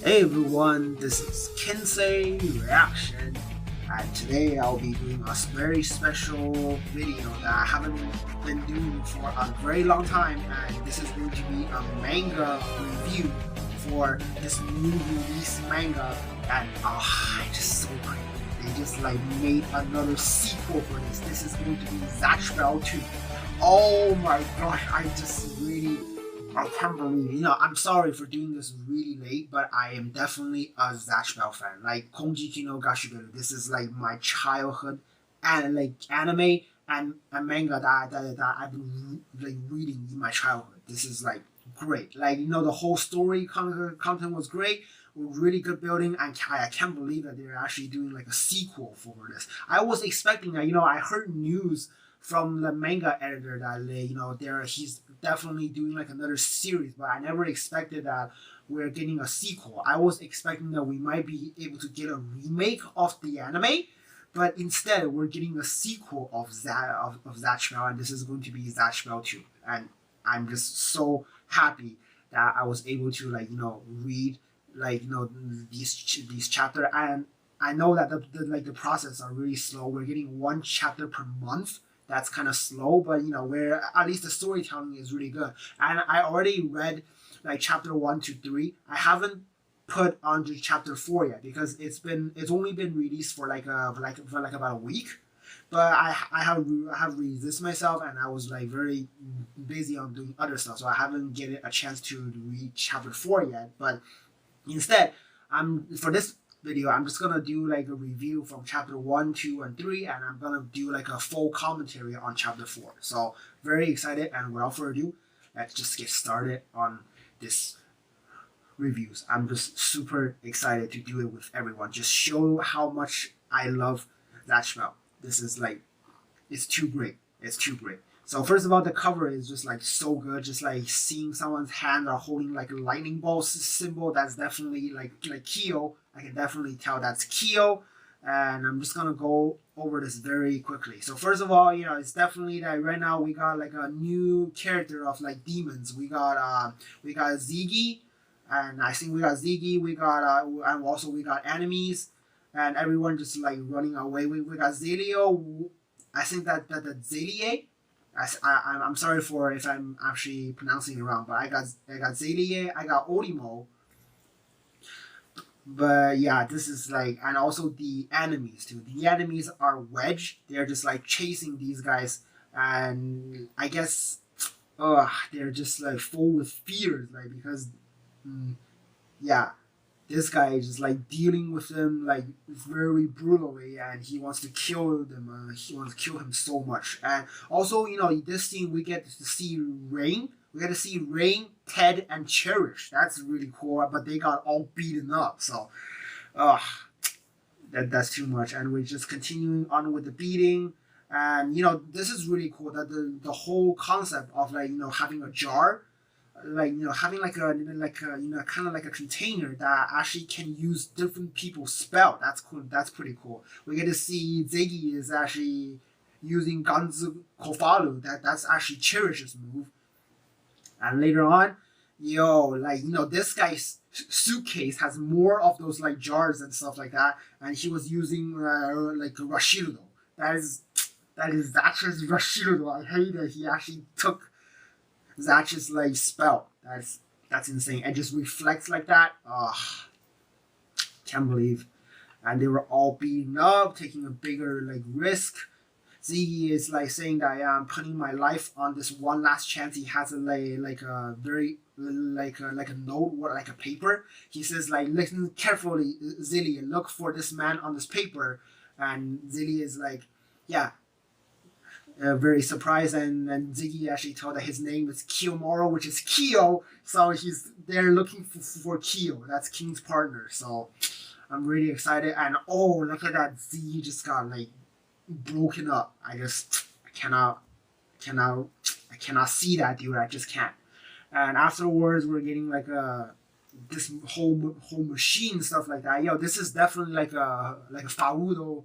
Hey everyone, this is Kensei Reaction, and today I'll be doing a very special video that I haven't been doing for a very long time, and this is going to be a manga review for this new release manga, and I just so great. They just made another sequel for this. This is going to be Zatch 2. Oh my gosh, I can't believe it. I'm sorry for doing this really late, but I am definitely a Zatch fan. Like Konjiki no Gashiberu, this is like my childhood and like anime and manga that I've been reading in my childhood. This is like great. The whole story content was great. Really good building, and I can't believe that they're actually doing like a sequel for this. I was expecting that. I heard news from the manga editor that he's definitely doing like another series, but I never expected that we're getting a sequel. I was expecting that we might be able to get a remake of the anime, but instead we're getting a sequel of Zatch Bell, and this is going to be Zatch Bell 2. And I'm just so happy that I was able to read these chapter. And I know that the process are really slow. We're getting one chapter per month. That's kind of slow, but where at least the storytelling is really good. And I already read like chapter 1 to 3. I haven't put on to chapter 4 yet because it's only been released for about a week. But I have resist myself, and I was like very busy on doing other stuff, so I haven't get a chance to read chapter 4 yet. But instead, for this video, I'm just gonna do like a review from chapter 1, 2, and 3, and I'm gonna do like a full commentary on chapter 4. So very excited, and without further ado, let's just get started on this reviews. I'm just super excited to do it with everyone. Just show how much I love Zatch Bell. This is like, it's too great. It's too great. So first of all, the cover is just like so good. Just like seeing someone's hand are holding like a lightning bolt symbol. That's definitely like Kyo. I can definitely tell that's Kyo. And I'm just gonna go over this very quickly. So first of all, it's definitely that right now we got like a new character of like demons. We got Ziggy, and I think we got Ziggy. We got and also we got enemies, and everyone just like running away. We got Zelio. I think that the Zelie. I'm sorry for if I'm actually pronouncing it wrong, but I got Zelie, I got Olimo. But yeah, this is like, and also the enemies too. The enemies are Wedge. They're just like chasing these guys, and I guess, they're just like full with fears, like because, yeah, this guy is just like dealing with them like very brutally, and he wants to kill them. He wants to kill him so much. And also, this scene we get to see Rain. We get to see Rain, Ted, and Cherish. That's really cool. But they got all beaten up. So, that's too much. And we're just continuing on with the beating. And this is really cool. That the whole concept of having a jar, having kind of like a container that actually can use different people's spell. That's cool. That's pretty cool. We get to see Ziggy is actually using Ganzu Kofaru. That's actually Cherish's move. And later on, this guy's suitcase has more of those like jars and stuff like that, and he was using like Rashido. That's Zatch's Rashido. I hate that he actually took Zatch's like spell. That's insane. It just reflects like that. Can't believe. And they were all beating up, taking a bigger like risk. Ziggy is like saying that I'm putting my life on this one last chance. He has a very like a note or like a paper. He says like, listen carefully, Zilly, look for this man on this paper. And Zilly is like, yeah, very surprised, and Ziggy actually told that his name is Kiyomaro, which is Kyo, so he's there looking for Kyo. That's King's partner. So I'm really excited, and look at that, Ziggy just got like broken up. I cannot see that, dude. I just can't. And afterwards, we're getting like this whole machine stuff like that. This is definitely like a Faudo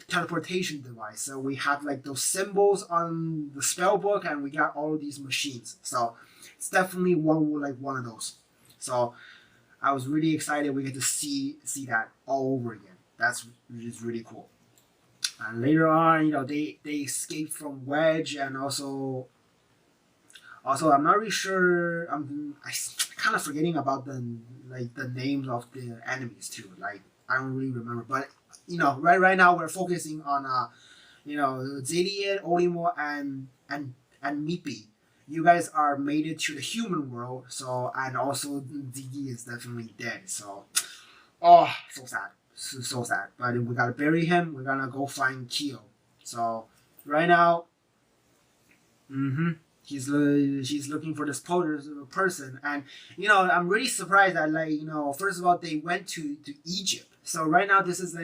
teleportation device. So we have like those symbols on the spell book, and we got all of these machines. So it's definitely one of those. So I was really excited we get to see that all over again. That's is really cool. And later on, they escape from Wedge, and also I'm not really sure. I kind of forgetting about the names of the enemies too. Like I don't really remember, but right now we're focusing on Zadian, Olimo, and Mipi. You guys are made it to the human world, so and also Ziggy is definitely dead. So, oh, so sad, so sad. But we gotta bury him. We're gonna go find Kyo. So right now, mm-hmm, she's looking for this person, and I'm really surprised that first of all they went to Egypt. So right now this is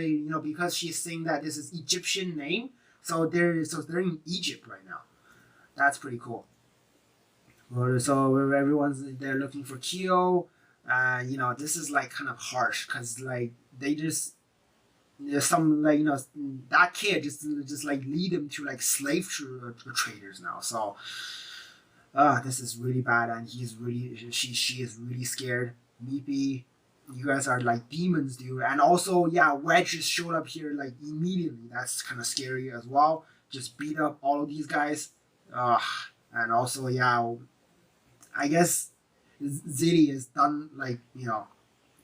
because she's saying that this is Egyptian name, so they're in Egypt right now. That's pretty cool. So everyone's they're looking for Kyo. This is like kind of harsh because like they just there's some that kid just like lead them to like slave traders now. So this is really bad, and she is really scared. Meepy, you guys are like demons, dude. And also, yeah, Wedge just showed up here like immediately. That's kind of scary as well. Just beat up all of these guys. And also, yeah, I guess Ziddy is done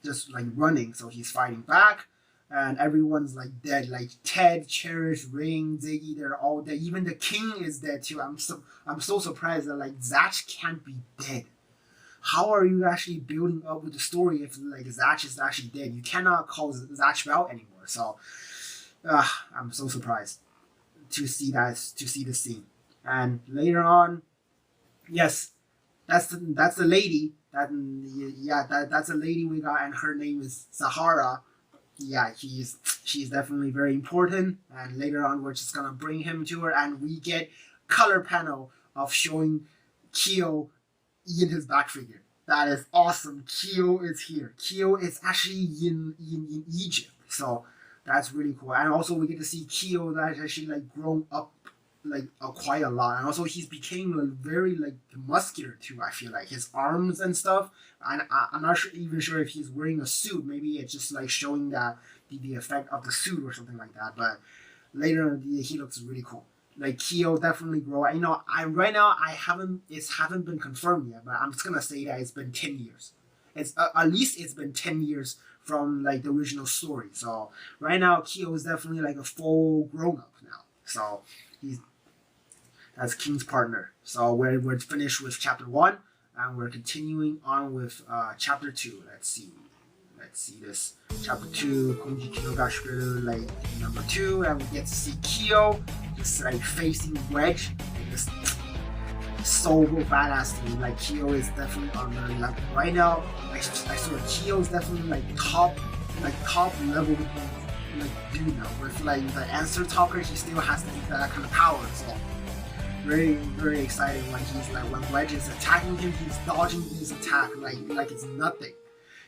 just like running, so he's fighting back. And everyone's like dead, like Ted, Cherish, Ring, Ziggy, they're all dead. Even the king is dead too. I'm so surprised that like Zatch can't be dead. How are you actually building up with the story if like Zatch is actually dead? You cannot call Zatch out anymore. So I'm so surprised to see the scene. And later on, yes, that's the lady that's a lady we got, and her name is Sahara. Yeah, she's definitely very important, and later on we're just gonna bring him to her, and we get color panel of showing Kyo in his back figure. That is awesome. Kyo is here. Kyo is actually in Egypt, so that's really cool. And also we get to see Kyo that actually like grown up quite a lot, and also he's became like very like muscular too. I feel like his arms and stuff. And I'm not even sure if he's wearing a suit. Maybe it's just like showing that the effect of the suit or something like that. But later he looks really cool. Like Kyo definitely grow. I right now I haven't been confirmed yet, but I'm just gonna say that it's been 10 years. It's at least it's been 10 years from like the original story. So right now Kyo is definitely like a full grown up now. So he's that's King's partner. So we're finished with chapter 1, and we're continuing on with chapter 2. Let's see this chapter 2. Konji Kinogashiru like number 2, and we get to see Kyo just like facing Wedge. This so badass dude. Like Kyo is definitely on the like right now. I saw Kyo is definitely like top level like dude now. With like the answer talker, he still has that kind of power. So very, very exciting when Wedge is attacking him, he's dodging his attack like it's nothing.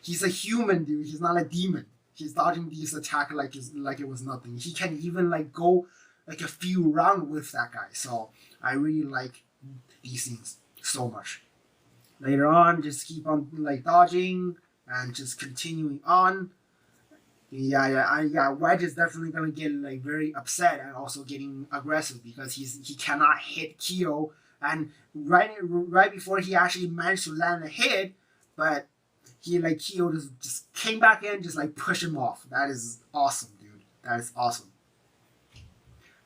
He's a human, dude. He's not a demon. He's dodging these attack like it was nothing. He can even like go like a few rounds with that guy. So I really like these scenes so much. Later on, just keep on like dodging and just continuing on. Yeah. Wedge is definitely gonna get like very upset and also getting aggressive because he cannot hit Kyo, and right before he actually managed to land a hit, but Kyo just came back in, just like push him off. That is awesome, dude. That is awesome.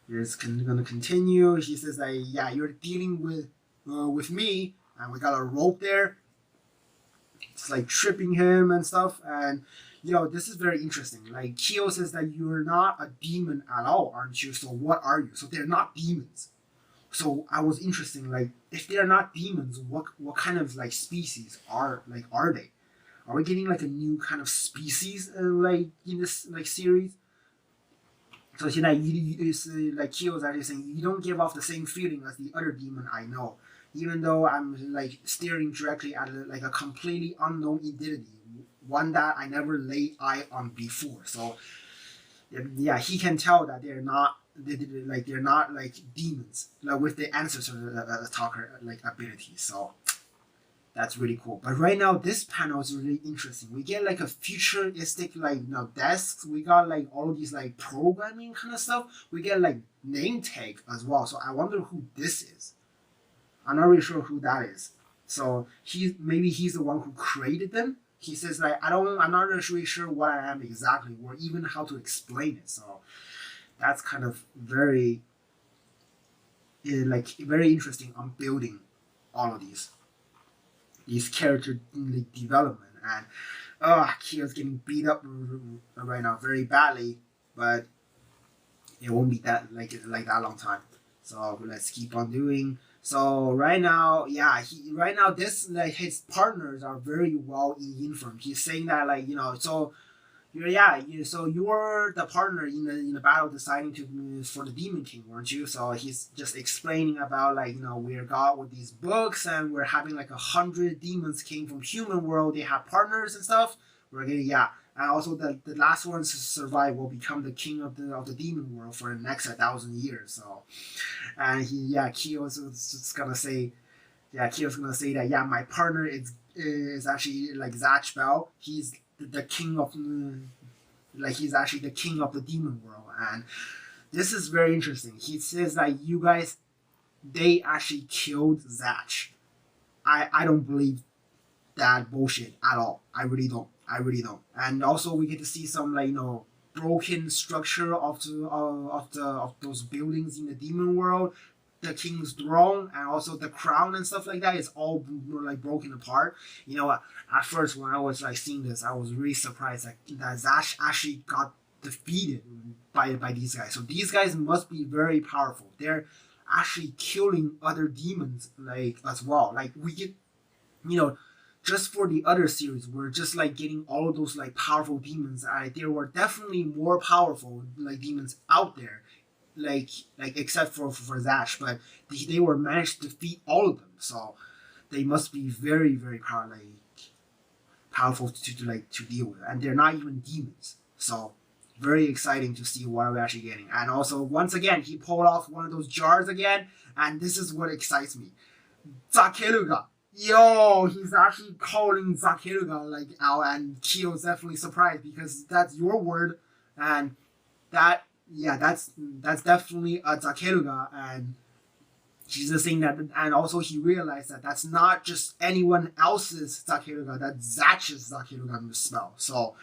You're just gonna continue. He says that yeah, you're dealing with me, and we got a rope there. It's like tripping him and stuff, and this is very interesting. Like Kyo says that you're not a demon at all, aren't you? So what are you? So they're not demons. So I was interesting. Like if they're not demons, what kind of like species are they? Are we getting like a new kind of species like in this like series? So like Kyo is actually saying you don't give off the same feeling as the other demon I know, even though I'm like staring directly at like a completely unknown entity, one that I never laid eye on before. So yeah, he can tell that they're not like demons, like with the ancestor talker like abilities. So That's really cool. But right now, this panel is really interesting. We get like a futuristic like desks. We got like all of these like programming kind of stuff. We get like name tag as well. So I wonder who this is. I'm not really sure who that is. So he's the one who created them. He says like I'm not really sure what I am exactly or even how to explain it. So that's kind of very very interesting on building all of these character like, development. And Kyo's getting beat up right now very badly, but it won't be that like that long time. So let's keep on doing. So right now, this like his partners are very well informed. He's saying that like so so you're the partner in the battle deciding to for the Demon King, weren't you? So he's just explaining about like we're got with these books and we're having like 100 demons came from human world. They have partners and stuff. We're getting and also the last ones to survive will become the king of the demon world for the next 1,000 years. So, and Kyo's just gonna say. Yeah, Kyo's gonna say that my partner is actually like Zatch Bell. He's the king of he's actually the king of the demon world, and this is very interesting. He says that you guys they actually killed Zatch. I don't believe that bullshit at all. I really don't. And also we get to see some like broken structure of those buildings in the demon world. The king's throne and also the crown and stuff like that is all like broken apart. At first when I was like seeing this, I was really surprised that Zatch actually got defeated by these guys. So these guys must be very powerful. They're actually killing other demons like as well. Like we get, just for the other series, we're just like getting all of those like powerful demons. There were definitely more powerful like demons out there. Like except for Zatch, but they were managed to defeat all of them, so they must be very very powerful to deal with, and they're not even demons. So very exciting to see what we're actually getting. And also once again he pulled off one of those jars again, and this is what excites me. Zakeruga. Yo, he's actually calling Zakeruga like out, and Kyo's definitely surprised because that's your word, and that. Yeah, that's definitely a Zakeruga, and she's just saying that, and also he realized that that's not just anyone else's Zakeruga, that's Zatch's Zakeruga in the spell. So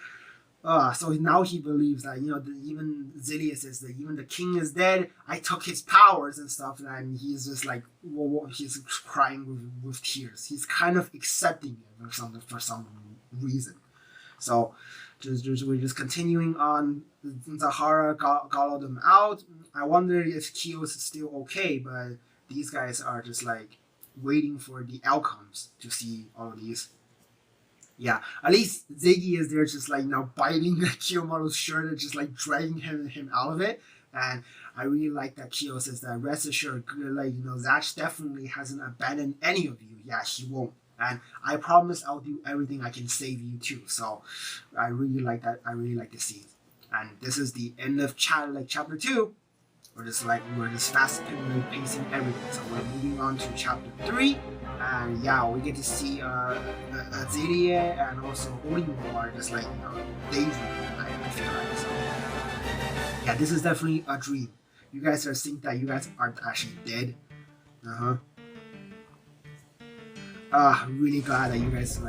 now he believes that even Zillia says that even the king is dead. I took his powers and stuff, and he's just like he's crying with tears. He's kind of accepting it for some reason. So. We're just continuing on. Zahara got all of them out. I wonder if Kyo's still okay, but these guys are just like waiting for the outcomes to see all of these. Yeah, at least Ziggy is there just like biting Kiyomaru's shirt and just like dragging him out of it. And I really like that Kyo says that rest assured, Zatch definitely hasn't abandoned any of you. Yeah, he won't. And I promise I'll do everything I can save you too. So I really like that. I really like to see it. And this is the end of chapter 2. We're just fast pacing everything. So we're moving on to chapter 3. And we get to see Azelia and also Orimo are just daydreaming. I feel like so. Yeah, this is definitely a dream. You guys are think that you guys aren't actually dead. Really glad that you guys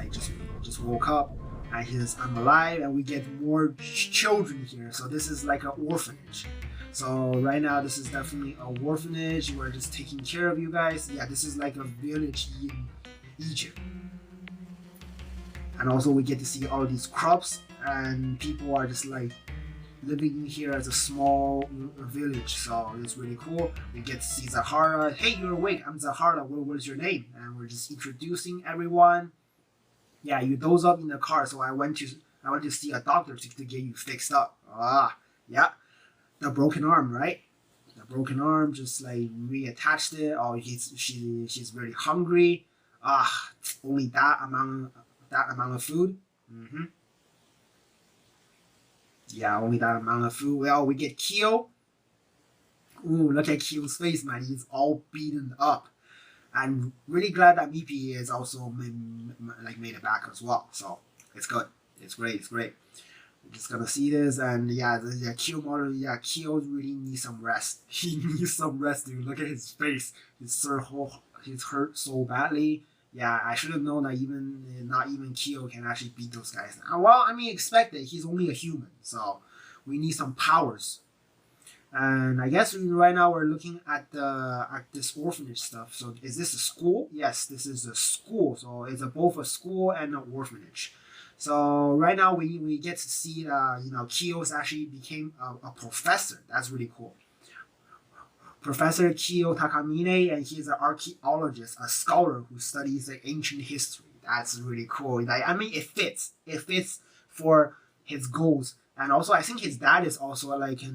just woke up and he says I'm alive, and we get more children here. So this is like an orphanage. So right now this is definitely a orphanage. We're just taking care of you guys. Yeah, this is like a village in Egypt. And also we get to see all these crops, and people are just living here as a small village, so it's really cool. We get to see Zahara. Hey, you're awake. I'm Zahara. What's your name? And we're just introducing everyone. Yeah, you doze up in the car, so I went to see a doctor to get you fixed up. Yeah, the broken arm, right? The broken arm, just reattached it. Oh, she's very hungry. Only that amount of food. Yeah, only that amount of food. Well, we get Kyo. Ooh, look at Kyo's face, man. He's all beaten up. And really glad that Mipi is also made it back as well. So it's good. It's great. It's great. We're just gonna see this, and yeah, the Kyo model, yeah, Kyo really needs some rest. He needs some rest, dude. Look at his face. He's hurt so badly. Yeah, I should have known that not even Kyo can actually beat those guys. Well, I mean, expect it. He's only a human, so we need some powers. And I guess right now we're looking at this orphanage stuff. So is this a school? Yes, this is a school. So it's both a school and an orphanage. So right now we get to see Kyo's actually became a professor. That's really cool. Professor Kyo Takamine, and he's an archaeologist, a scholar who studies the ancient history. That's really cool. Like, I mean, it fits. It fits for his goals. And also, I think his dad is also like a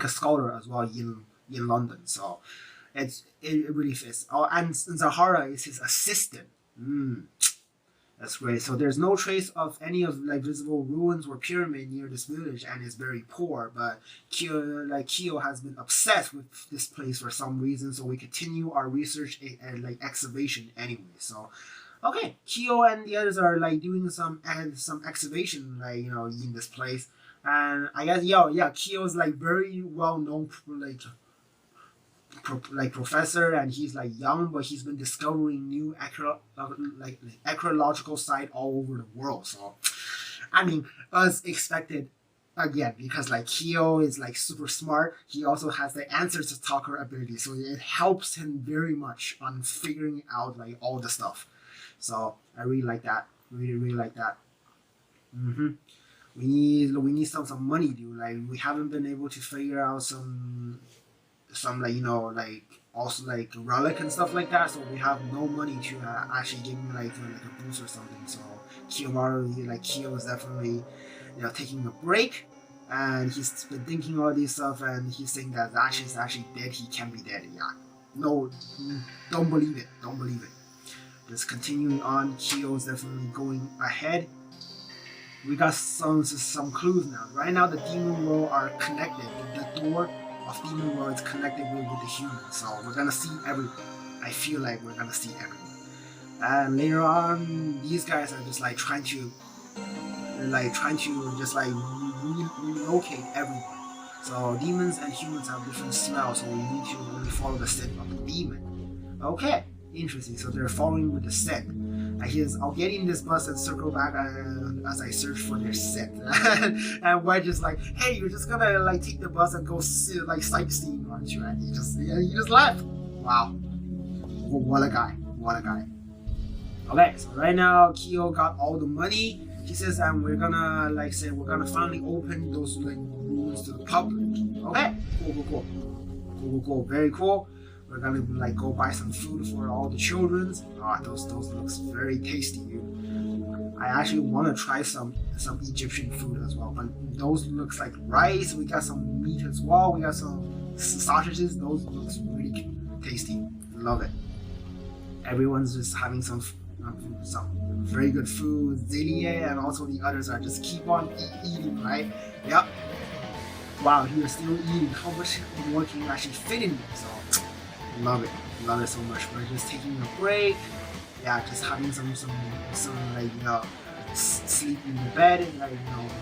scholar as well in London. So it really fits. Oh, and Zahara is his assistant. That's great. So there's no trace of any of visible ruins or pyramid near this village, and it's very poor. But Kyo has been obsessed with this place for some reason. So we continue our research and excavation anyway. So. Okay, Kyo and the others are doing some excavation in this place, and I guess Kyo's very well known professor, and he's young, but he's been discovering new archaeological site all over the world. So, I mean, as expected. Again, because Kyo is super smart, he also has the answers to talker ability, so it helps him very much on figuring out all the stuff. So I really like that. Really like that. We need some money, dude. We haven't been able to figure out some also relic and stuff like that. So we have no money to actually give me a boost or something. So Kyo is definitely taking a break, and he's been thinking all this stuff, and he's saying that Zatch is actually dead. He can be dead. Yeah. No, don't believe it. Don't believe it. Just continuing on, Kyo's definitely going ahead. We got some clues now. Right now, the demon world are connected. The door of demon world is connected with the humans. So we're gonna see everyone. I feel like we're gonna see everyone. And later on, these guys are just trying to just relocate everyone. So demons and humans have different smells, so we need to really follow the scent of the demon. Okay. Interesting. So they're following with the scent. I'll get in this bus and circle back as I search for their scent. And Wedge is hey, you're just gonna take the bus and go sightseeing, aren't you? And he just left. Wow. What a guy. What a guy. Okay, so right now Kyo got all the money. He says, and we're gonna we're gonna finally open those rooms to the public. Okay, cool. Very cool. We're gonna go buy some food for all the children. Those looks very tasty, dude. I actually want to try some Egyptian food as well, but those looks like rice. We got some meat as well. We got some sausages. Those looks really tasty. Love it. Everyone's just having some very good food. Zelia and also the others are just keep on eating, right? Yep. Wow, he was still eating. How much more can you actually fit in there? So. Love it so much. We're just taking a break, just having some sleep in the bed,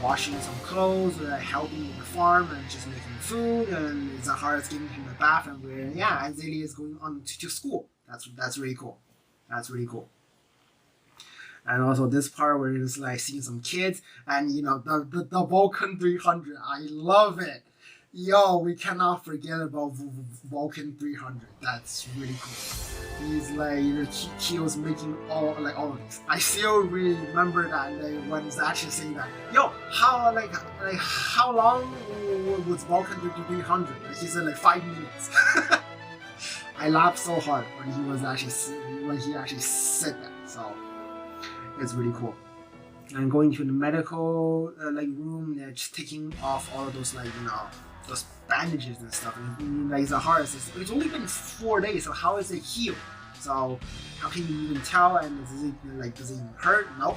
washing some clothes, helping in the farm, and just making food. And Zahara's giving him a bath, and and Zelia is going on to school. That's really cool. That's really cool. And also this part where it's seeing some kids, and the Vulcan 300. I love it. Yo, we cannot forget about Vulcan 300. That's really cool. He's Kyo's making all of this. I still really remember that when Zatch is saying that. Yo, how long was Vulcan 300? He said 5 minutes. I laughed so hard when he actually said that. So it's really cool. And going to the medical room, they're just taking off all of those those bandages and stuff. And Zahara says, it's only been 4 days, so how is it healed? So how can you even tell? And does it even hurt? Nope,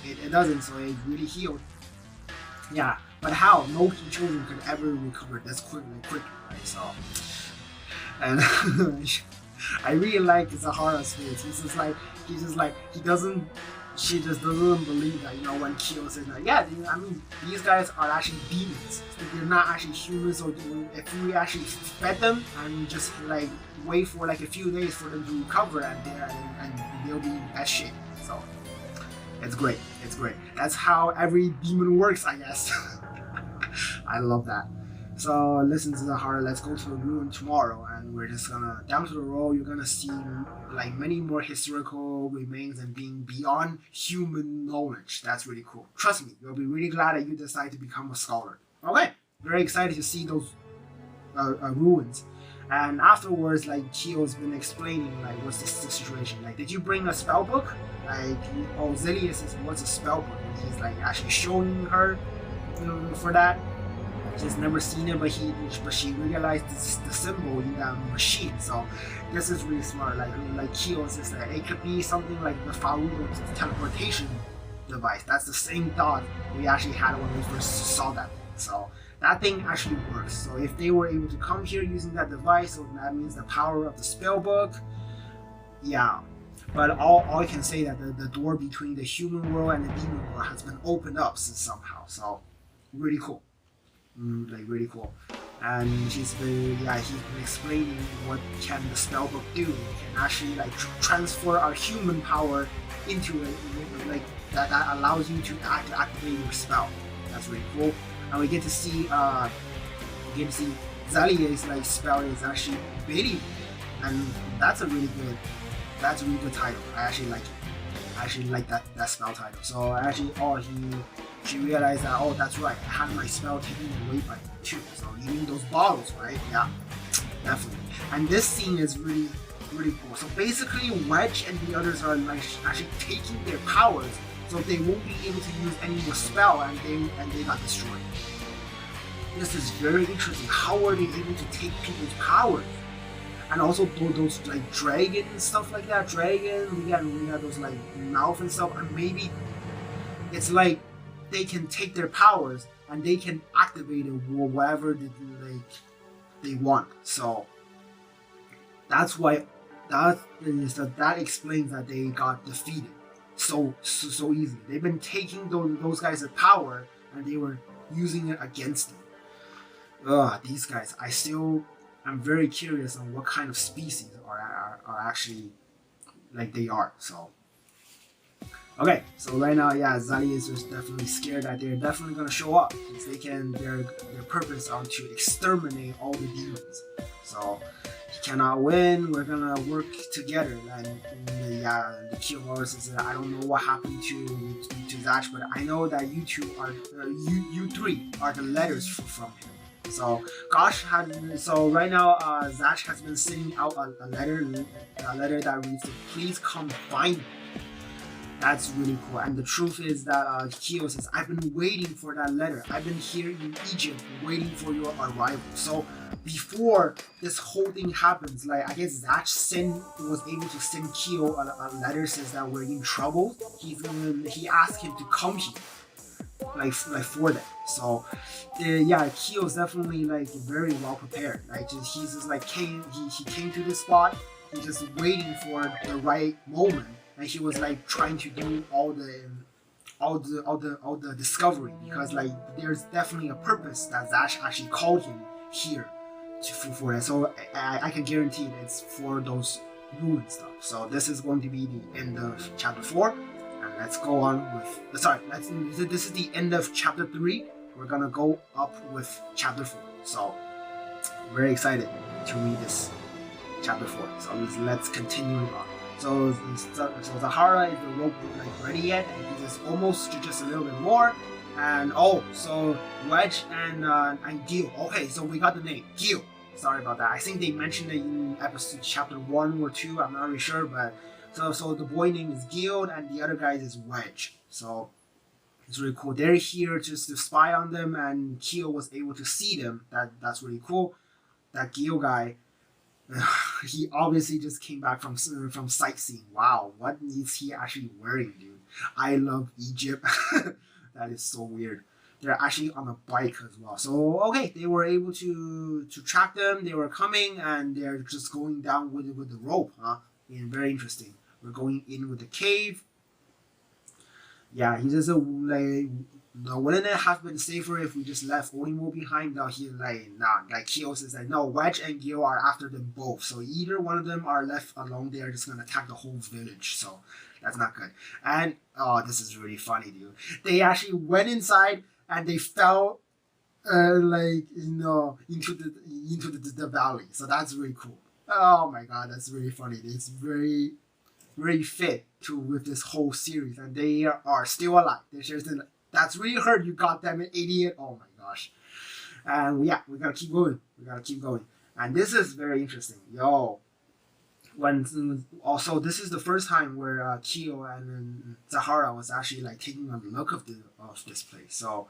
it doesn't. So it's really healed. Yeah, but how? No children could ever recover this quickly, right? So And I really like Zahara's face. He doesn't. She just doesn't believe that, when Kyo says that, yeah, I mean, these guys are actually demons. They're not actually humans, or if we actually fed them and just like wait for like a few days for them to recover, and they'll be in bad shape. So it's great. It's great. That's how every demon works, I guess. I love that. So listen to Zahara, let's go to the ruin tomorrow, and we're just gonna, down to the road, you're gonna see like many more historical remains and being beyond human knowledge. That's really cool. Trust me, you'll be really glad that you decide to become a scholar. Okay, very excited to see those ruins. And afterwards, like Kyo's been explaining, like, what's the situation? Like, did you bring a spell book? Like, Zelius is, what's a spell book? And he's like actually showing her, for that. She's never seen it, but she realized the symbol in that machine. So this is really smart. Like Kyo says that it could be something like the Farudo's teleportation device. That's the same thought we actually had when we first saw that thing. So that thing actually works. So if they were able to come here using that device, so that means the power of the spell book. Yeah. But all I can say that the door between the human world and the demon world has been opened up somehow. So really cool. Like really cool. And he's been explaining what can the spellbook do. It can actually like transfer our human power into it, like that allows you to activate your spell. That's really cool. And we get to see Zalia's like spell is actually Billy, and that's a really good title. I actually like it. I actually like that spell title. So actually, she realized that, oh, that's right, I had my spell taken away by him too. So you mean those bottles, right? Yeah, definitely. And this scene is really, really cool. So basically, Wedge and the others are like actually taking their powers, so they won't be able to use any more spell, and they got destroyed. This is very interesting. How are they able to take people's powers? And also those like dragon and stuff like that. We got those like mouth and stuff, and maybe it's like they can take their powers and they can activate it or whatever they want. So that's why that explains that they got defeated so easily. They've been taking those guys' power and they were using it against them. These guys, I'm very curious on what kind of species are actually like they are. So okay, so right now, yeah, Zali is just definitely scared that they're definitely gonna show up, since their purpose are to exterminate all the demons. So he cannot win. We're gonna work together. And the Kiyomori says, I don't know what happened to Zatch, but I know that you three are the letters from him. So so right now Zatch has been sending out a letter that reads, please come find me. That's really cool. And the truth is that Kyo says, I've been waiting for that letter. I've been here in Egypt waiting for your arrival. So before this whole thing happens, like I guess Zatch was able to send Kyo a letter, says that we're in trouble. He asked him to come here, like for that. So Kyo's definitely like very well prepared. Like he's just like he came to this spot. He's just waiting for the right moment. And he was like trying to do all the discovery, because like there's definitely a purpose that Zatch actually called him here for that. So I can guarantee it's for those ruin stuff. So this is going to be the end of chapter 4, and let's go on with this is the end of chapter 3. We're gonna go up with chapter 4. So very excited to read this chapter 4. So let's continue on. So Zahara, is the rope like ready yet? And he just almost just a little bit more. And so Wedge and Gil. Okay, so we got the name Gil. Sorry about that. I think they mentioned it in episode chapter 1 or 2. I'm not really sure, but so the boy name is Gil and the other guy is Wedge. So it's really cool. They're here just to spy on them, and Kyo was able to see them. That's really cool. That Gil guy. He obviously just came back from sightseeing. Wow, what is he actually wearing, dude? I love Egypt. That is so weird. they're actually on a bike as well. So okay, they were able to track them. They were coming, and they're just going down with the rope, huh? And very interesting. We're going in with the cave. Yeah, he just like, no, wouldn't it have been safer if we just left Orimo behind? No, he like, nah, like Kyo says like, no, Wedge and Gil are after them both. So either one of them are left alone, they're just gonna attack the whole village. So that's not good. And oh, this is really funny, dude. They actually went inside and they fell like into the valley. So that's really cool. Oh my god, that's really funny. It's very fit to with this whole series, and they are still alive. They're just that's really hurt. You got them an idiot. Oh my gosh. And yeah, we gotta keep going. We gotta keep going. And this is very interesting. Yo, when also this is the first time where Kyo and Zahara was actually like taking a look of this place. So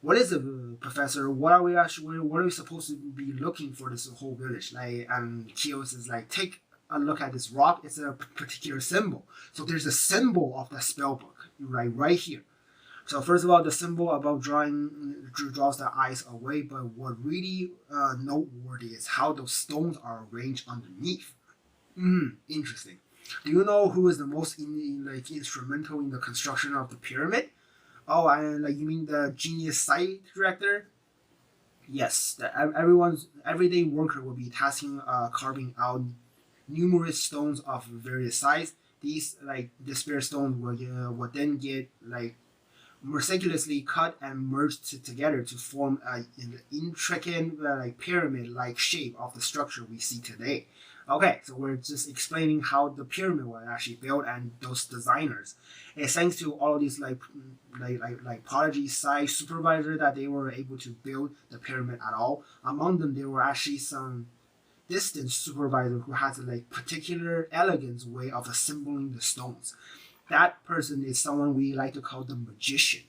what is it, Professor? What are we actually? What are we supposed to be looking for this whole village? Like, and Kyo is like, take a look at this rock. It's a particular symbol. So there's a symbol of the spell book right here. So first of all, the symbol above draws the eyes away. But what really noteworthy is how those stones are arranged underneath. Interesting. Do you know who is the most instrumental in the construction of the pyramid? Oh, and like you mean the genius site director? Yes, everyone's everyday worker will be tasking carving out numerous stones of various sizes. These like despair stones will then get like meticulously cut and merged together to form an intricate like pyramid-like shape of the structure we see today. Okay, so we're just explaining how the pyramid was actually built and those designers. It's thanks to all of these like prodigy site supervisor that they were able to build the pyramid at all. Among them, there were actually some distant supervisor who has a like particular elegant way of assembling the stones. That person is someone we like to call the magician.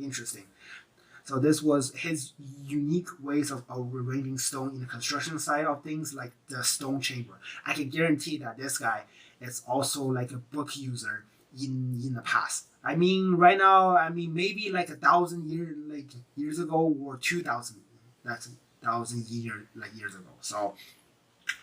Interesting. So this was his unique ways of arranging stone in the construction side of things, like the stone chamber. I can guarantee that this guy is also like a book user in the past. I mean, right now, I mean maybe like 1,000 years ago or 2,000. That's 1,000 years ago. So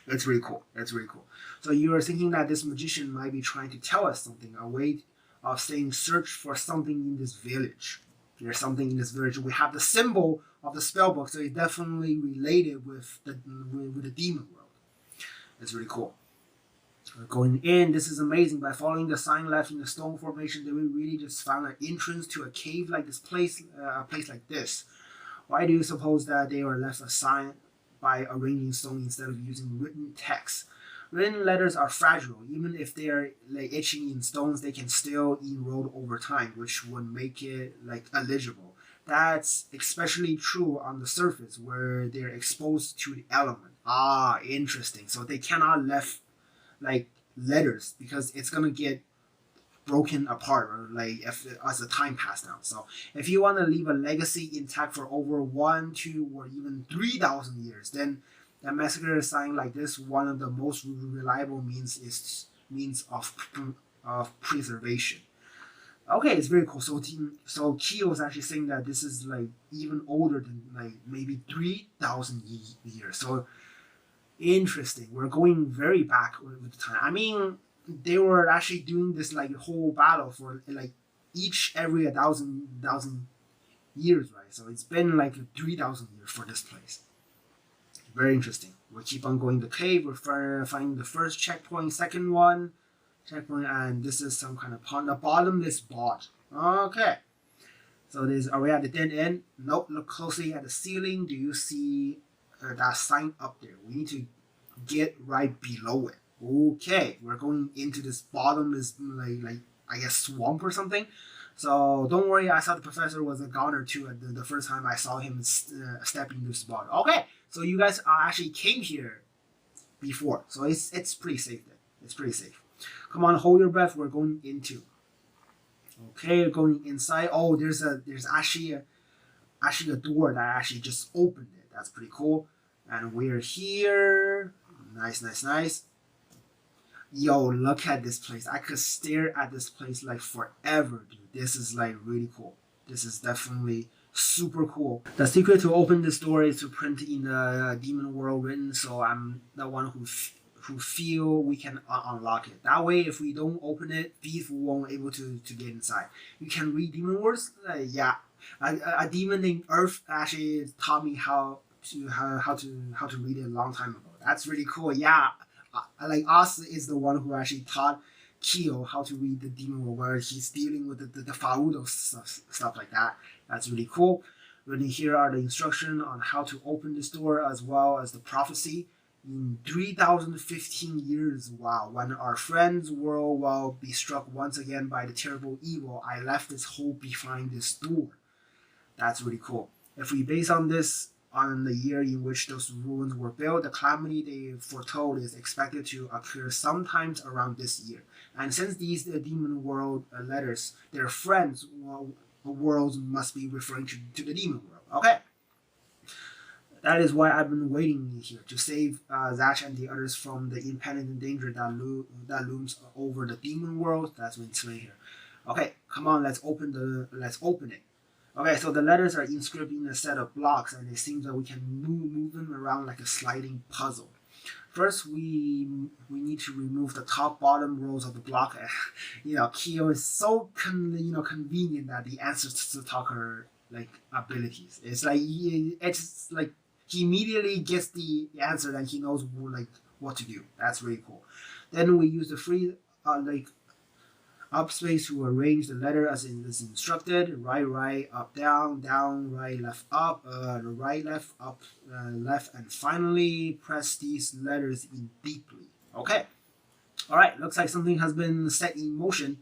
it's really cool. It's really cool. So you are thinking that this magician might be trying to tell us something, a way of saying search for something in this village. There's something in this village. We have the symbol of the spell book, so it's definitely related with the demon world. It's really cool. We're going in. This is amazing. By following the sign left in the stone formation, they will really just found an entrance to a cave like this place, a place like this. Why do you suppose that they were left a sign by arranging stone instead of using written text? Written letters are fragile. Even if they are like etching in stones, they can still erode over time, which would make it like illegible. That's especially true on the surface where they're exposed to the element. Ah, interesting. So they cannot left like letters because it's gonna get broken apart or like if as the time passed now. So if you want to leave a legacy intact for over 1, 2, or even 3,000 years, then a massacre sign like this, one of the most reliable means of preservation. Okay, it's very cool. So Kyo is actually saying that this is like even older than like maybe 3,000 years. So interesting. We're going very back with the time. I mean, they were actually doing this like whole battle for like every 1,000 years, right? So it's been like 3,000 years for this place. Very interesting. We keep on going to the cave. We're finding the first checkpoint, second one checkpoint, and this is some kind of pond, a bottomless bot. Okay. So are we at the dead end? Nope. Look closely at the ceiling. Do you see that sign up there? We need to get right below it. Okay, we're going into this bottomless like I guess swamp or something. So don't worry, I thought the professor was a goner too at the first time I saw him step into this spot. Okay, so you guys actually came here before, so it's pretty safe then. It's pretty safe. Come on, hold your breath. We're going into. Okay, going inside. Oh, there's actually a door that actually just opened it. That's pretty cool. And we're here. Nice. Yo, look at this place. I could stare at this place like forever, dude. This is like really cool. This is definitely super cool. The secret to open this door is to print in the demon world written, so I'm the one who feel we can unlock it. That way, if we don't open it, thieves won't able to get inside. You can read demon words. Yeah, a demon named Earth actually taught me how to read it a long time ago. That's really cool. Yeah, like Us is the one who actually taught Kyo how to read the demon world, where he's dealing with the Faudo stuff like that. That's really cool. Really, here are the instructions on how to open this door, as well as the prophecy. In 3015 years, wow, when our friend's world will be struck once again by the terrible evil, I left this hope behind this door. That's really cool. If we base on this on the year in which those ruins were built, the calamity they foretold is expected to occur sometimes around this year. And since these demon world letters, their friends' worlds must be referring to the demon world. Okay. That is why I've been waiting here to save Zatch and the others from the impending danger that looms over the demon world. That's been explained here. Okay, come on, let's open it. Okay, so the letters are inscribed in a set of blocks, and it seems that we can move them around like a sliding puzzle. First, we need to remove the top bottom rows of the block. Kyo is so convenient that the answers to talker like abilities. It's like he immediately gets the answer and he knows what to do. That's really cool. Then we use the free up space to arrange the letter as is instructed. Right, up, down, right, left, up, right, left, up, left, and finally press these letters in deeply. Okay. Alright, looks like something has been set in motion.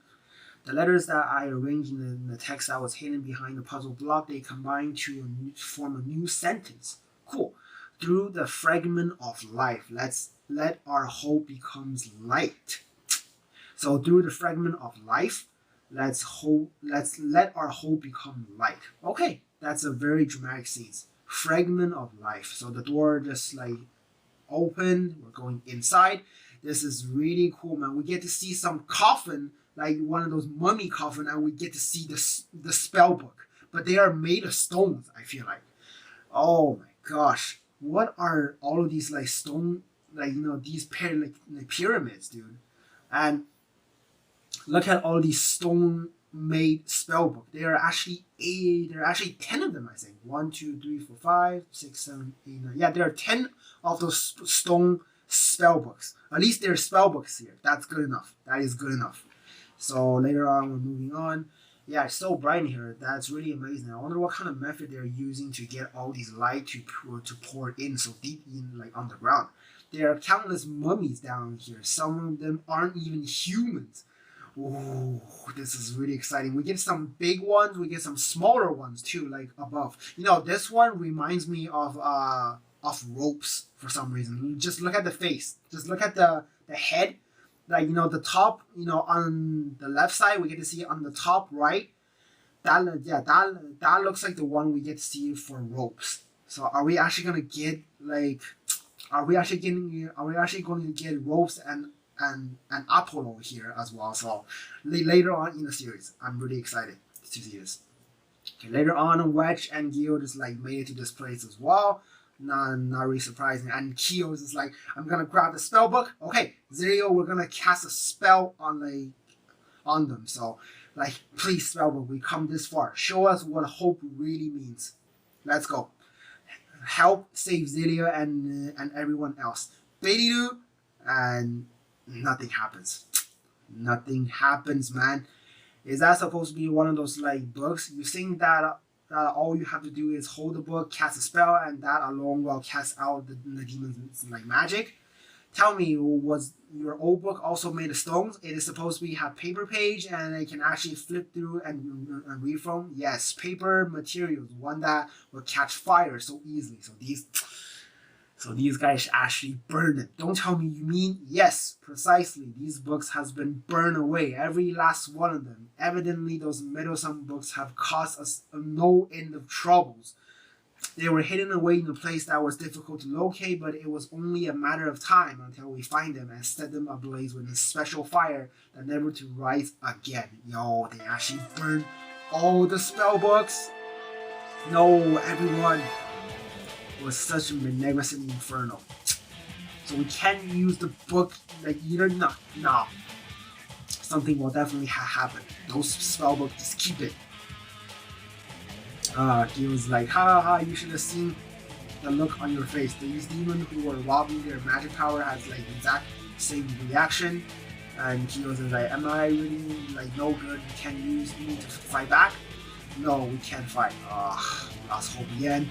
The letters that I arranged in the text that was hidden behind the puzzle block, they combine to form a new sentence. Cool. Through the fragment of life, let our hope becomes light. So through the fragment of life, let's let our hope become light. Okay, that's a very dramatic scene. Fragment of life. So the door just open. We're going inside. This is really cool, man. We get to see some coffin, like one of those mummy coffin, and we get to see the spell book. But they are made of stones, I feel like. Oh my gosh. What are all of these stone, these pyramids, dude? And look at all these stone made spell book. There are actually 10 of them, I think. 1, 2, 3, 4, 5, 6, 7, 8, 9. Yeah, there are 10 of those stone spell books. At least there are spell books here. That's good enough. That is good enough. So later on, we're moving on. Yeah, it's so bright in here. That's really amazing. I wonder what kind of method they're using to get all these light to pour in so deep in underground. There are countless mummies down here. Some of them aren't even humans. Ooh, this is really exciting. We get some big ones. We get some smaller ones too, like above. This one reminds me of ropes for some reason. Just look at the face. Just look at the head. The top, on the left side, we get to see on the top right. That looks like the one we get to see for ropes. So are we actually gonna get are we actually going to get ropes and Apollo here as well? So later on in the series, I'm really excited to see this. Okay, later on, Wedge and Gil just made it to this place as well. Not really surprising. And Kyo is just I'm gonna grab the spell book. Okay, Zero, we're gonna cast a spell on them. So please, spell book, we come this far. Show us what hope really means. Let's go. Help save Zelia and everyone else. Beidou, and nothing happens. Nothing happens, man. Is that supposed to be one of those books? You think that all you have to do is hold the book, cast a spell, and that alone will cast out the demons magic? Tell me, was your old book also made of stones? It is supposed to have paper page, and it can actually flip through and read from? Yes, paper materials, one that will catch fire so easily. So these guys actually burned it. Don't tell me you mean? Yes, precisely. These books has been burned away, every last one of them. Evidently, those meddlesome books have caused us no end of troubles. They were hidden away in a place that was difficult to locate, but it was only a matter of time until we find them and set them ablaze with a special fire that never to rise again. Yo, they actually burned all the spell books. No, everyone. It was such a magnificent inferno. So we can't use the book like either. No. Something will definitely happen. Those spell books, just keep it. He was like, ha ha, you should have seen the look on your face. These demons who were robbing their magic power has like exact same reaction. And he was like, am I really like no good? We can't use me to fight back? No, we can't fight. Lost hope again.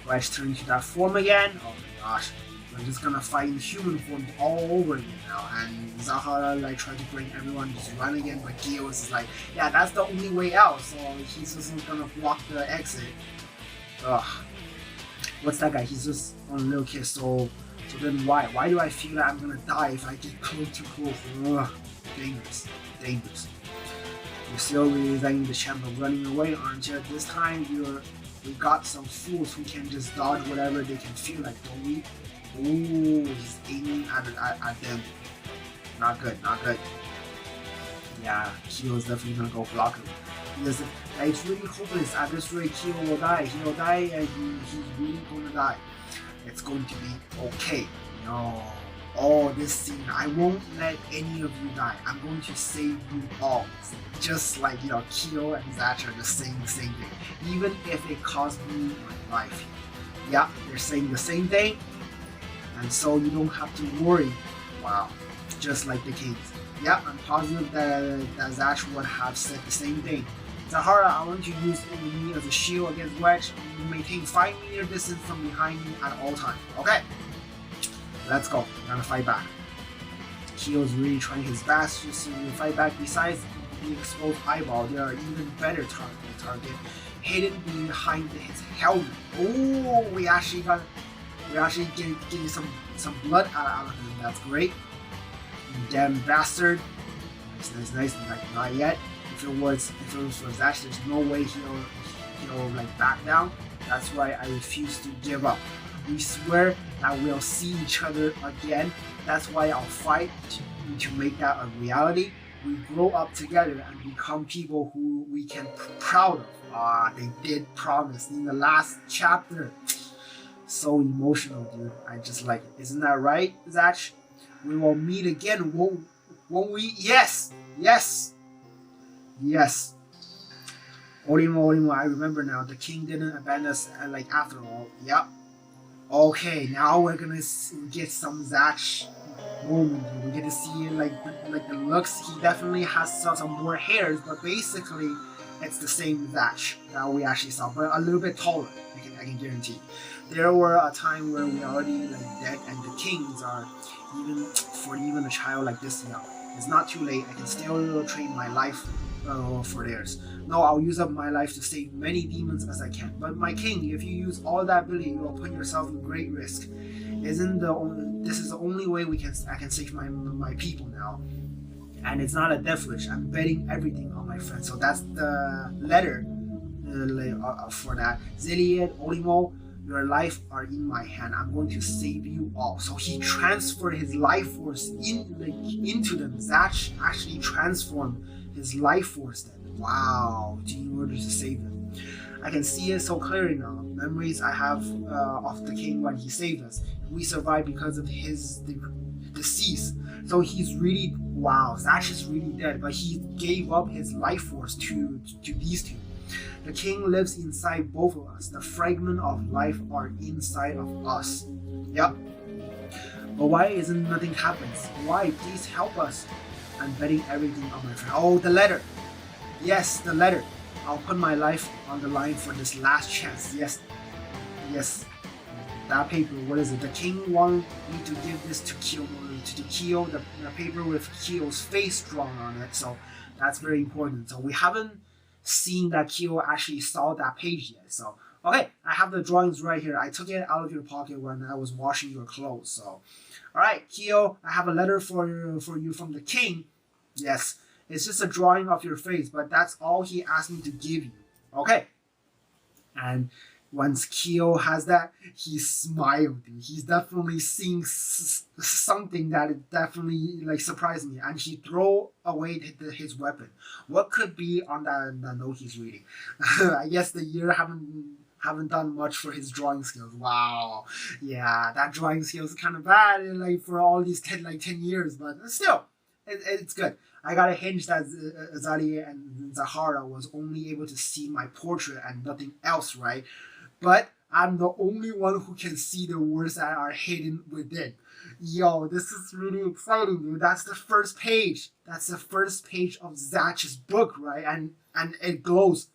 Zatch turned into that form again. Oh my gosh. We're just gonna fight in human form all over again now. And Zahara like tried to bring everyone just run again, but Gil is like, yeah, that's the only way out. So he's just gonna block the exit. Ugh. What's that guy? He's just on a little kid. So then why? Why do I feel that I'm gonna die if I get too close? Ugh. Dangerous. You're still resigning the champ of running away, aren't you? This time we got some fools who can just dodge whatever they can feel like, don't we? Ooh, he's aiming at them. Not good. Yeah, Kyo's definitely gonna go block him. Because it's really hopeless. At this rate, Kyo will die. He will die and he's really gonna die. It's going to be okay. No. Oh, this scene. I won't let any of you die. I'm going to save you all. Just like, Kyo and Zatch are just saying the same thing. Even if it cost me my life. Yeah, they're saying the same thing. And so you don't have to worry. Wow. Just like the kings. Yeah, I'm positive that Zatch would have said the same thing. Zahara, I want you to use me as a shield against Wedge. You maintain 5 meter distance from behind me at all times. Okay. Let's go. We're gonna fight back. Kyo's really trying his best just to fight back. Besides the exposed eyeball, there are even better target hidden behind his helmet. Oh, we actually getting some blood out of him. That's great. Damn bastard. Nice. Like not yet. If it was for Zatch, there's no way he'll like back down. That's why I refuse to give up. We swear that we'll see each other again. That's why I'll fight to make that a reality. We grow up together and become people who we can be proud of. They did promise in the last chapter. So emotional, dude. I just like it. Isn't that right, Zatch? We will meet again, won't we? Yes! Orimo, I remember now. The king didn't abandon us after all. Yep. Okay, now we're gonna get some Zatch moment. We get to see like the looks. He definitely has some more hairs, but basically it's the same Zatch that we actually saw, but a little bit taller. I can guarantee. There were a time where we already dead, and the kings are even a child like this young. It's not too late. I can still trade my life for theirs. No, I'll use up my life to save many demons as I can. But my king, if you use all that ability, you will put yourself in great risk. This is the only way I can save my people now. And it's not a death wish. I'm betting everything on my friend. So that's the letter for that. Ziliad, Olimo, your life are in my hand. I'm going to save you all. So he transferred his life force into them. Zatch actually transformed his life force then. Wow, in order to save them. I can see it so clearly now. Memories I have of the king when he saved us. We survived because of his decease. So he's really, wow, Zatch is really dead, but he gave up his life force to these two. The king lives inside both of us. The fragment of life are inside of us. Yep. But why isn't nothing happens? Why? Please help us. I'm betting everything on my friend. Oh, the letter. Yes, the letter. I'll put my life on the line for this last chance. Yes. That paper, what is it? The king wanted me to give this to Kyo, the paper with Kyo's face drawn on it. So that's very important. So we haven't seen that Kyo actually saw that page yet. So okay, I have the drawings right here. I took it out of your pocket when I was washing your clothes. So all right, Kyo, I have a letter for you from the king. Yes, it's just a drawing of your face, but that's all he asked me to give you. Okay. And once Kyo has that, he smiled. He's definitely seeing something that it definitely like surprised me, and he throw away his weapon. What could be on that note he's reading? I guess the year haven't done much for his drawing skills. Wow, yeah, that drawing skills is kind of bad, like for all these 10 years, but still, it's good. I got a hinge that Azali and Zahara was only able to see my portrait and nothing else, right? But I'm the only one who can see the words that are hidden within. Yo, this is really exciting, dude. That's the first page. That's the first page of Zatch's book, right? And it glows.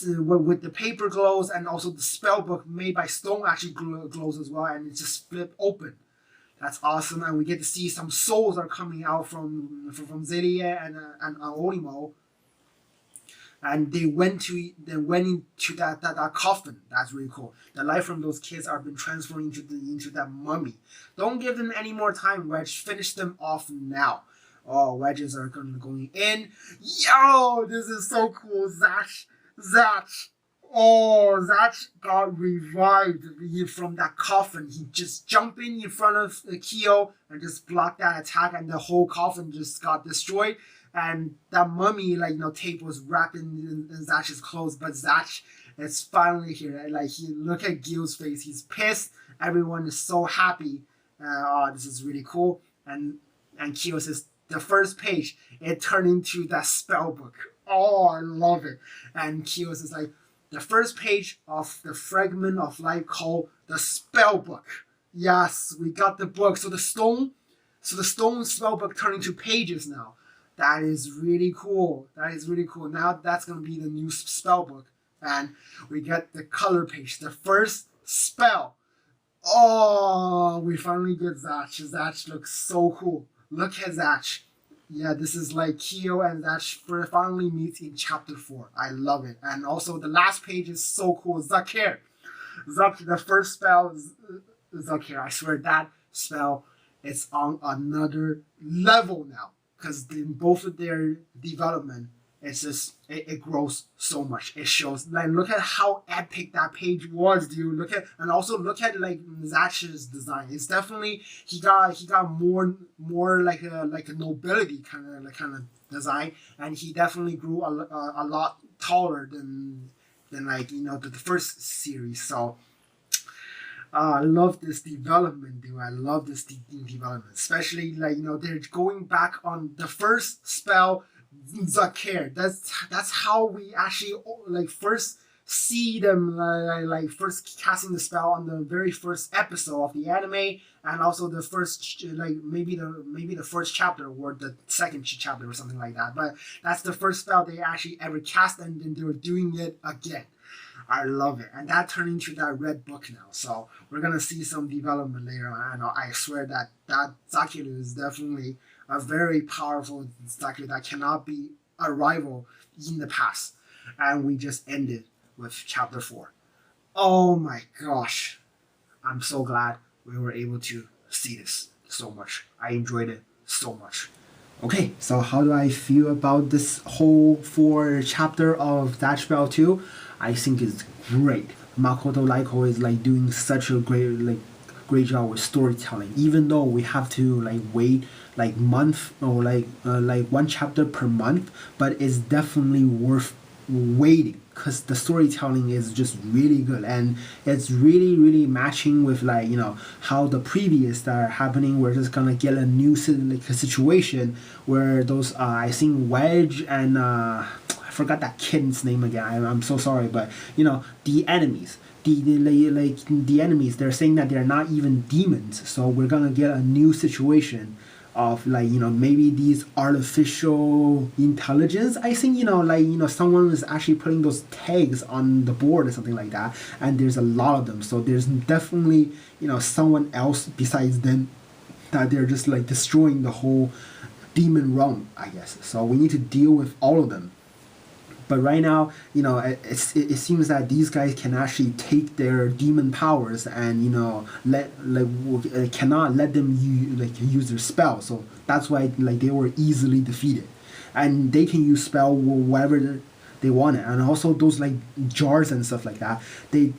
With the paper glows, and also the spell book made by Stone actually glows as well, and it just flip open. That's awesome, and we get to see some souls are coming out from Zelia and Olimo, and they went into that coffin. That's really cool. The life from those kids are been transferred into that mummy. Don't give them any more time, Wedge. Finish them off now. Oh, wedges are going in. Yo, this is so cool, Zatch. Oh, Zatch got revived from that coffin. He just jumped in front of Kyo and just blocked that attack, and the whole coffin just got destroyed. And that mummy, tape was wrapped in Zatch's clothes, but Zatch is finally here. Like, look at Gil's face. He's pissed. Everyone is so happy. Oh, this is really cool. And Kyo says, the first page, it turned into that spell book. Oh, I love it. And Kyo says, like, the first page of the fragment of life called the spell book. Yes, we got the book. So the stone spell book turned into pages now. That is really cool. Now that's gonna be the new spell book. And we get the color page, the first spell. Oh, we finally get Zatch. Zatch looks so cool. Look at Zatch. Yeah, this is like Kyo and Zatch finally meet in chapter 4. I love it. And also the last page is so cool. Zakir, the first spell is Zakir. I swear that spell is on another level now. Because in both of their development, it's just it grows so much. It shows, like, look at how epic that page was, dude. Look at like Zatch's design. It's definitely he got more like a nobility kind of design, and he definitely grew a lot taller than like the first series. So I love this development, dude. I love this development, especially they're going back on the first spell, Zakir. That's how we actually first see them first casting the spell on the very first episode of the anime, and also the first maybe the first chapter or the second chapter or something like that. But that's the first spell they actually ever cast, and then they were doing it again. I love it, and that turned into that red book now. So we're gonna see some development later on. And I swear that Zakiru is definitely a very powerful Zakiru that cannot be a rival in the past. And we just ended with chapter 4. Oh my gosh, I'm so glad we were able to see this so much. I enjoyed it so much. Okay, so how do I feel about this whole 4 chapter of Zatch Bell 2? I think it's great. Makoto Laiko is doing such a great job with storytelling. Even though we have to wait month or one chapter per month, but it's definitely worth waiting because the storytelling is just really good, and it's really matching with how the previous that are happening. We're just gonna get a new a situation where those I think Wedge and I forgot that kid's name again. I'm so sorry, but the enemies. The enemies, they're saying that they're not even demons, so we're gonna get a new situation of maybe these artificial intelligence. I think someone is actually putting those tags on the board or something like that, and there's a lot of them, so there's definitely someone else besides them that they're just destroying the whole demon realm, I guess. So we need to deal with all of them. But right now, it seems that these guys can actually take their demon powers and cannot let them use their spell. So that's why they were easily defeated, and they can use spell whatever they want it. And also those like jars and stuff like that, they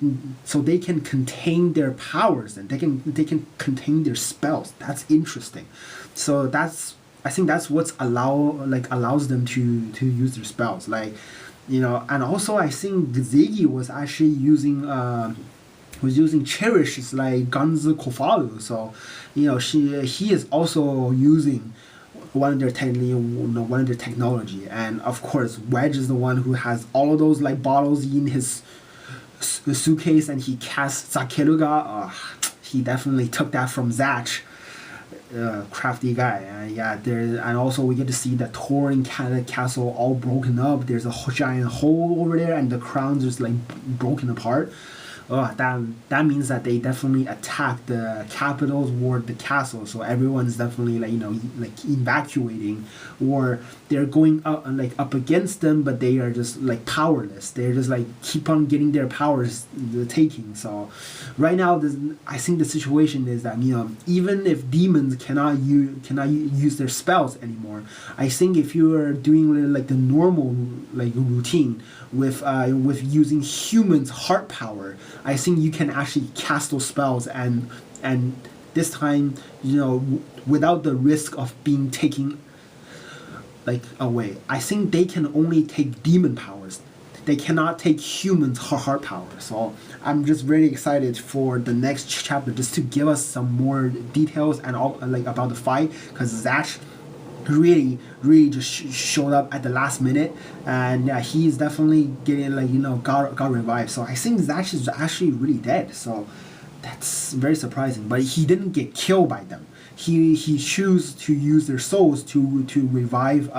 can contain their powers, and they can contain their spells. That's interesting. So I think that's what's allows them to use their spells, like, and also I think Ziggy was actually using Cherish's like Ganzu Kofalu. So, he is also using one of their technology, and of course Wedge is the one who has all of those like bottles in his suitcase, and he casts Zakeruga. He definitely took that from Zatch. Crafty guy, and also we get to see the Touring castle all broken up. There's a giant hole over there, and the crown's just like broken apart. That means that they definitely attacked the capitals or the castle. So everyone's definitely like evacuating, or they're going up against them, but they are just like powerless. They're just like keep on getting their powers taking. So right now, I think the situation is that even if demons cannot use their spells anymore, I think if you are doing like the normal like routine with using humans' heart power, I think you can actually cast those spells, and this time without the risk of being taken like away. I think they can only take demon powers. They cannot take humans' heart power. So I'm just really excited for the next chapter, just to give us some more details and all like about the fight, because Zatch really just showed up at the last minute, and he's definitely getting got revived. So I think Zatch is actually really dead. So that's very surprising, but he didn't get killed by them. He chose to use their souls to revive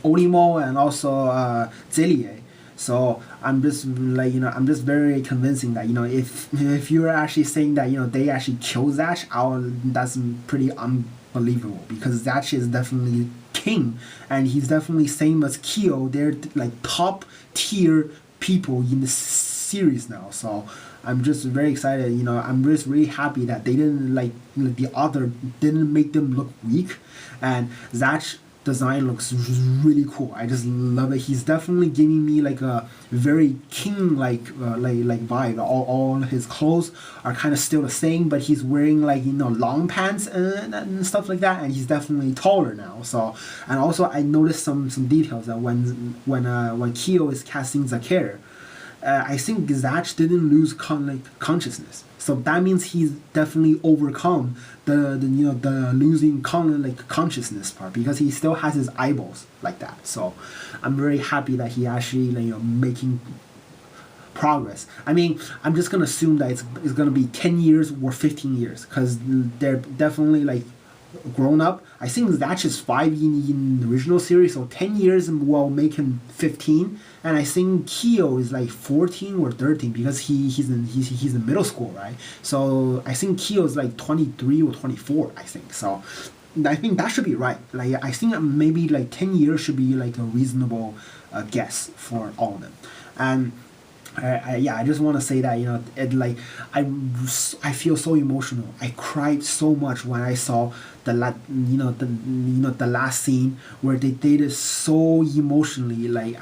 Onimo and also Zelie. So I'm just very convincing that if you're actually saying that they actually killed Zatch, that's pretty unbelievable, because Zatch is definitely king, and he's definitely same as Kyo. They're like top tier people in the series now. So I'm just very excited. I'm just really happy that they didn't the author didn't make them look weak, and Zatch design looks really cool. I just love it. He's definitely giving me like a very king like vibe. All his clothes are kind of still the same, but he's wearing long pants and stuff like that, and he's definitely taller now. So, and also I noticed some details that when Kyo is casting Zakir, I think Zatch didn't lose consciousness. So that means he's definitely overcome the losing consciousness part, because he still has his eyeballs like that. So I'm very happy that he actually making progress. I mean, I'm just gonna assume that it's gonna be 10 years or 15 years, because they're definitely grown up. I think Zatch is 5 in the original series, so 10 years will make him 15. And I think Kyo is 14 or 13, because he's in middle school, right? So I think Kyo is 23 or 24, I think. So I think that should be right. I think maybe 10 years should be a reasonable guess for all of them. And I just want to say that I feel so emotional. I cried so much when I saw the last scene where they did it so emotionally.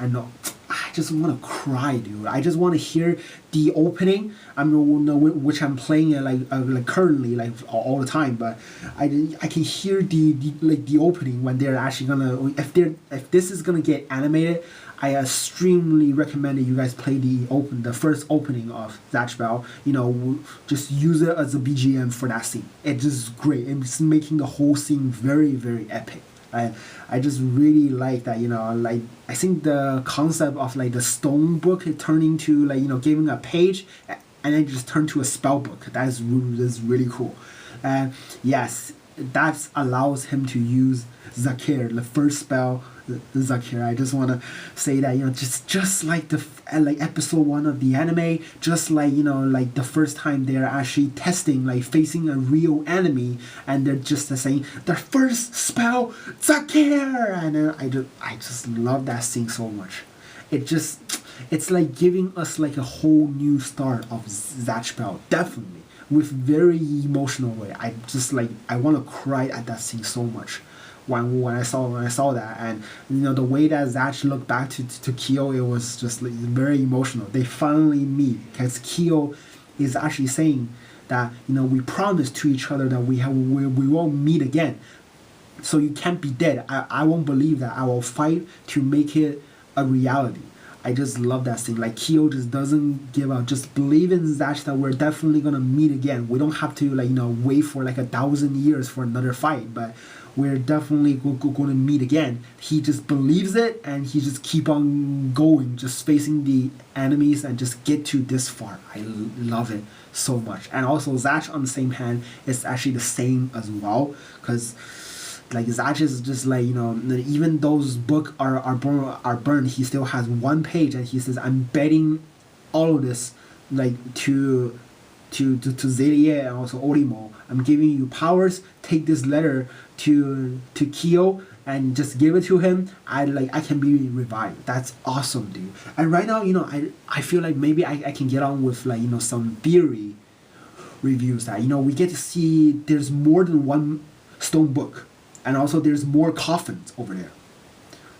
I just want to cry, dude. I just want to hear the opening. Which I'm playing it currently all the time. But I can hear the opening when they're actually gonna if this is gonna get animated. I extremely recommend that you guys play the first opening of Zatch Bell. Just use it as a BGM for that scene. It's just great. It's making the whole scene very, very epic. I just really like that. I think the concept of the stone book turning to giving a page, and then just turn to a spell book. That's really cool. And yes, that allows him to use Zakir, the first spell. Zakir. I just want to say that just like the episode 1 of the anime, just the first time they're actually testing facing a real enemy, and they're just saying their first spell Zakir, and then I just love that scene so much. It's giving us a whole new start of Zatch Bell, definitely with very emotional way. I just I want to cry at that scene so much. when I saw that. And the way that Zatch looked back to Kyo, it was just like very emotional. They finally meet because Kyo is actually saying that we promised to each other that we won't meet again. So you can't be dead. I won't believe that. I will fight to make it a reality. I just love that scene. Like Kyo just doesn't give up. Just believe in Zatch that we're definitely gonna meet again. We don't have to wait for 1,000 years for another fight, but we're definitely gonna meet again. He just believes it and he just keep on going, just facing the enemies and just get to this far. I love it so much. And also Zatch on the same hand is actually the same as well, because Zatch is just even those books are burned, he still has one page and he says, I'm betting all of this to Zelie and also Orimo. I'm giving you powers. Take this letter to Kyo and just give it to him. I can be revived. That's awesome, dude. And right now, I feel like maybe I can get on with some theory reviews that we get to see there's more than one stone book. And also there's more coffins over there.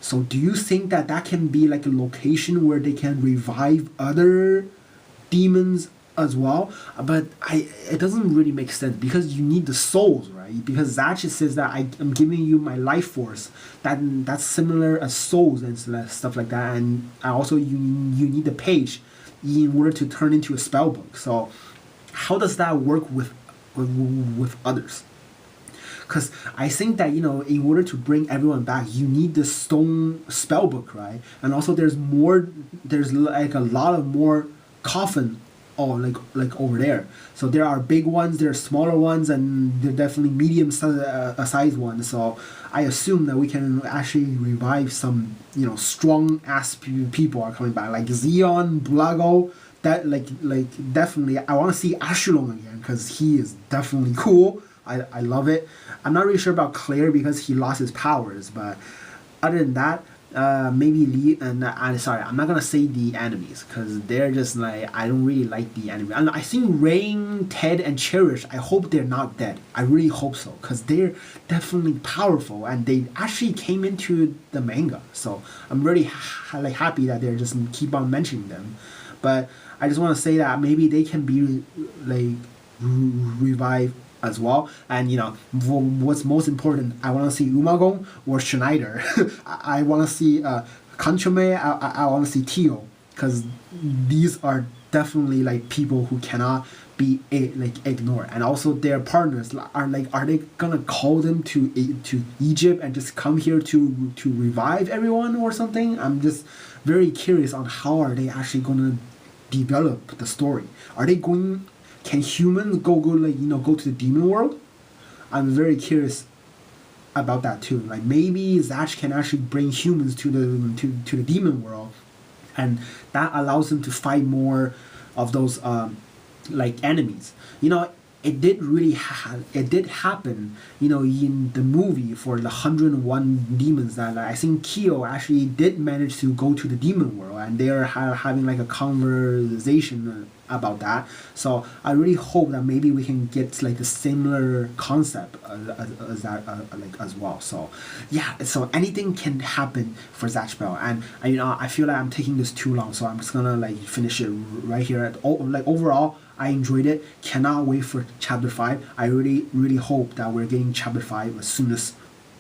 So do you think that can be a location where they can revive other demons as well? But it doesn't really make sense because you need the souls, right? Because Zatch says that I'm giving you my life force. That's similar as souls and stuff like that. And also you need the page in order to turn into a spell book. So how does that work with others? Because I think that in order to bring everyone back, you need the stone spellbook, right? And also there's a lot of more coffin over there. So there are big ones, there are smaller ones, and there are definitely medium sized ones. So I assume that we can actually revive some strong ass people are coming back, like Zeon, Blago. That definitely I want to see Ashulon again because he is definitely cool. I love it. I'm not really sure about Claire because he lost his powers, but other than that, maybe Lee and I'm not gonna say the enemies because they're just I don't really like the enemy. And I think Rain, Ted, and Cherish, I hope they're not dead. I really hope so because they're definitely powerful and they actually came into the manga. So I'm really happy that they're just keep on mentioning them. But I just want to say that maybe they can be revived as well. And what's most important, I want to see Umagong or Schneider. I want to see Kanchome. I want to see Tio because these are definitely people who cannot be ignored. And also their partners are they gonna call them to Egypt and just come here to revive everyone or something? I'm just very curious on how are they actually gonna develop the story. Are they going? Can humans go to the demon world? I'm very curious about that too. Maybe Zatch can actually bring humans to the demon world, and that allows them to fight more of those enemies. It did really it did happen in the movie for the 101 demons that I think Kyo actually did manage to go to the demon world and they are having a conversation about that. So I really hope that maybe we can get a similar concept as that as well. So yeah, so anything can happen for Zatch Bell, and I feel like I'm taking this too long, so I'm just gonna finish it right here. Overall, I enjoyed it. Cannot wait for chapter 5. I really hope that we're getting chapter 5 as soon as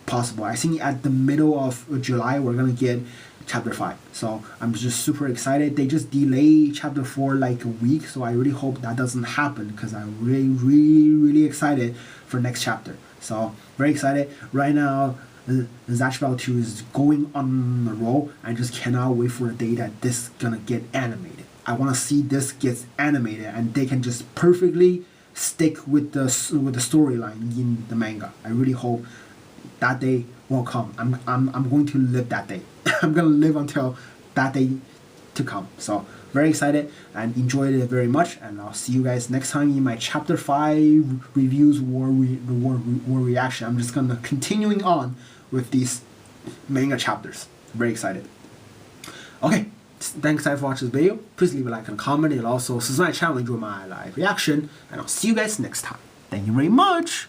possible. I think at the middle of July we're gonna get chapter 5. So I'm just super excited. They just delay chapter 4 a week, so I really hope that doesn't happen because I'm really excited for next chapter. So very excited. Right now Zatch Bell 2 is going on a roll. I just cannot wait for the day that this gonna get animated. I want to see this gets animated and they can just perfectly stick with the storyline in the manga. I really hope that day will come. I'm going to live that day. I'm gonna live until that day to come. So very excited and enjoyed it very much. And I'll see you guys next time in my chapter 5 reviews war reaction. I'm just gonna continuing on with these manga chapters. Very excited. Okay. Thanks for watching this video. Please leave a like and comment and also subscribe to my channel and enjoy my live reaction. And I'll see you guys next time. Thank you very much.